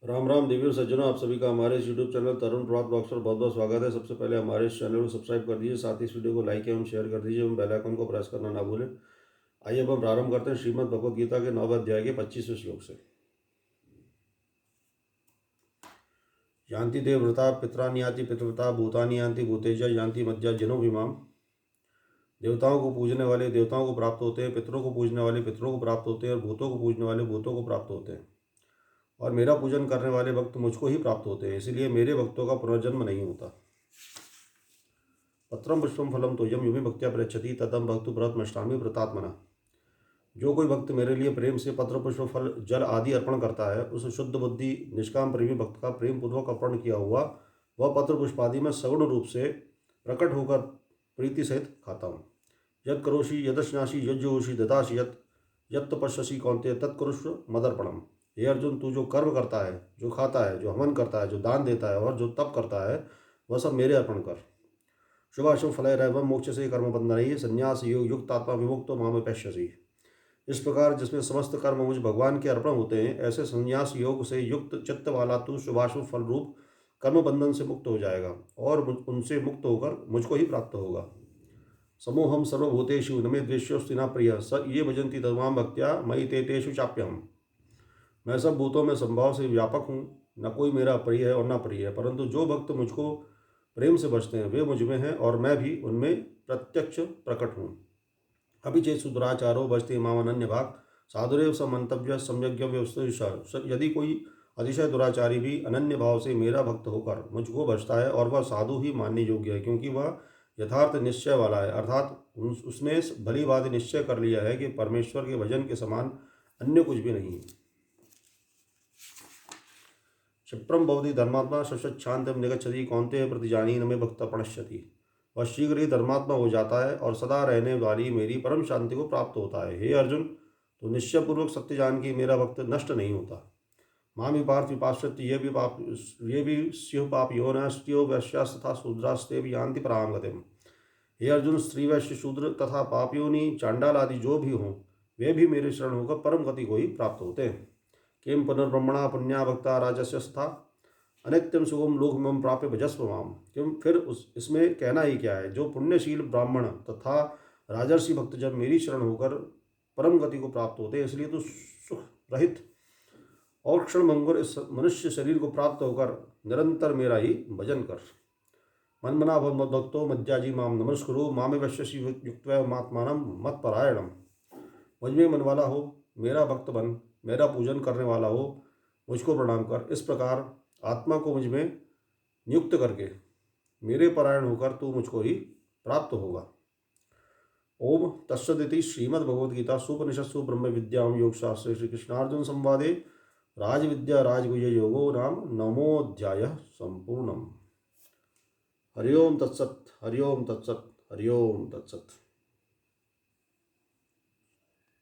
राम राम देवियों सज्जनों, आप सभी का हमारे इस यूट्यूब चैनल तरुण प्रभात बॉक्स पर बहुत बहुत स्वागत है। सबसे पहले हमारे इस चैनल को सब्सक्राइब कर दीजिए, साथ ही इस वीडियो को लाइक एवं शेयर कर दीजिए एवं बेल आइकन को प्रेस करना ना भूलें। आइए अब हम प्रारंभ करते हैं श्रीमद् भगवद गीता के 9वें अध्याय के 25वें श्लोक से। यान्ति ते व्रता पितरानि यान्ति पितृव्रता भूतानि यान्ति भूतेजा यान्ति मज्जा जिनो विमाम। देवताओं को पूजने वाले देवताओं को प्राप्त होते हैं, पितरों को पूजने वाले पितरों को प्राप्त होते हैं और भूतों को पूजने वाले भूतों को प्राप्त होते हैं। और मेरा पूजन करने वाले भक्त मुझको ही प्राप्त होते हैं, इसलिए मेरे भक्तों का पुनर्जन्म नहीं होता। पत्रम पुष्पम फलम तोयम युमी भक्त्या प्रयच्छति तदम भक्तु व्रतमष्टामी व्रतात्मना। जो कोई भक्त मेरे लिए प्रेम से पत्र पुष्प फल जल आदि अर्पण करता है, उस शुद्ध बुद्धि निष्काम प्रेमी भक्त का प्रेम पूर्वक अर्पण किया हुआ वह पत्र पुष्प आदि में सगुण रूप से प्रकट होकर प्रीति सहित खाता हूँ। यद करोषि यदश्नाशी यज्जोषि ददासी यत तपस्यसी कौन्तेय तत्कुरुष्व मदर्पणम। हे अर्जुन, तू जो कर्म करता है, जो खाता है, जो हवन करता है, जो दान देता है और जो तप करता है, वह सब मेरे अर्पण कर। शुभाशुभ फलैरैवं मोक्ष से कर्म बंधनैः संन्यास योग युक्त आत्मा विमुक्तो माम पश्यसि। इस प्रकार जिसमें समस्त कर्म मुझ भगवान के अर्पण होते हैं, ऐसे संन्यास योग से युक्त चित्त वाला तू शुभाशुभ फल रूप कर्म बंधन से मुक्त हो जाएगा और उनसे मुक्त होकर मुझको ही प्राप्त होगा। समोहम सर्वभूतेषु न मे द्वेष्योऽस्ति न प्रियः स ये भजन्ति तमाम भक्त्या मयि ते तेषु चाप्यहम्। मैं सब भूतों में संभाव से व्यापक हूँ, न कोई मेरा प्रिय है और न प्रिय है, परंतु जो भक्त मुझको प्रेम से बचते हैं वे मुझ में हैं और मैं भी उनमें प्रत्यक्ष प्रकट हूँ। अभिचेत सुदुराचारो बचते माम अनन्य भाग साधुरेव समन्तव्य सम्यज्ञ व्यवस्था। यदि कोई अतिशय दुराचारी भी अनन्य भाव से मेरा भक्त होकर मुझको बचता है और वह साधु ही मानने योग्य है, क्योंकि वह यथार्थ निश्चय वाला है, अर्थात उसने भली बात निश्चय कर लिया है कि परमेश्वर के भजन के समान अन्य कुछ भी नहीं है। क्षिप्रम भवति धर्मात्मा शश्वच्छांतम निगच्छति कौन्तेय प्रतिजानी न मे भक्त प्रणश्यति। वह शीघ्र ही धर्मात्मा हो जाता है और सदा रहने वाली मेरी परम शांति को प्राप्त होता है। हे अर्जुन, तो निश्चयपूर्वक सत्य जान की मेरा भक्त नष्ट नहीं होता। मामी पार्थ विपाश्यति ये भी स्युः पाप यो न स्त्रियो वैश्यास तथा शूद्रास्ते भी यान्ति पराम गतिम। हे अर्जुन, स्त्री वैश्य शूद्र तथा पापयोनि चांडाल आदि जो भी हों, वे भी मेरे शरण होकर परम गति को ही प्राप्त होते हैं। किम पुनर्ब्रह्मणा पुण्या भक्ता राजस्य स्था अनित्यम सुगम लोकमम प्राप्य भजस्व माम। क्यों फिर इसमें कहना ही क्या है। जो पुण्यशील ब्राह्मण तथा राजर्षि भक्त जब मेरी शरण होकर परम गति को प्राप्त होते हैं, इसलिए तो सुख रहित और क्षण भंगुर इस मनुष्य शरीर को प्राप्त होकर निरंतर मेरा ही भजन कर। मनमना भव मद्भक्तो मज्जाजी माम नमस्कुरु मामे वश्यसि युक्त्वैवात्मानं मत्परायणम। मुझ में मन वाला हो, मेरा भक्त बन, मेरा पूजन करने वाला हो, मुझको प्रणाम कर। इस प्रकार आत्मा को मुझ में नियुक्त करके मेरे परायण होकर तू मुझको ही प्राप्त होगा। ओम तत्सदिति श्रीमद्भगवद्गीता सुपनिषत्सु ब्रह्म विद्यां योगशास्त्रे श्री कृष्णार्जुन संवादे राजविद्या राजगुह्य योगो नाम नवमोऽध्यायः संपूर्णम्। हरि ओम तत्सत्, हरि ओम तत्सत्, हरि ओम तत्सत्।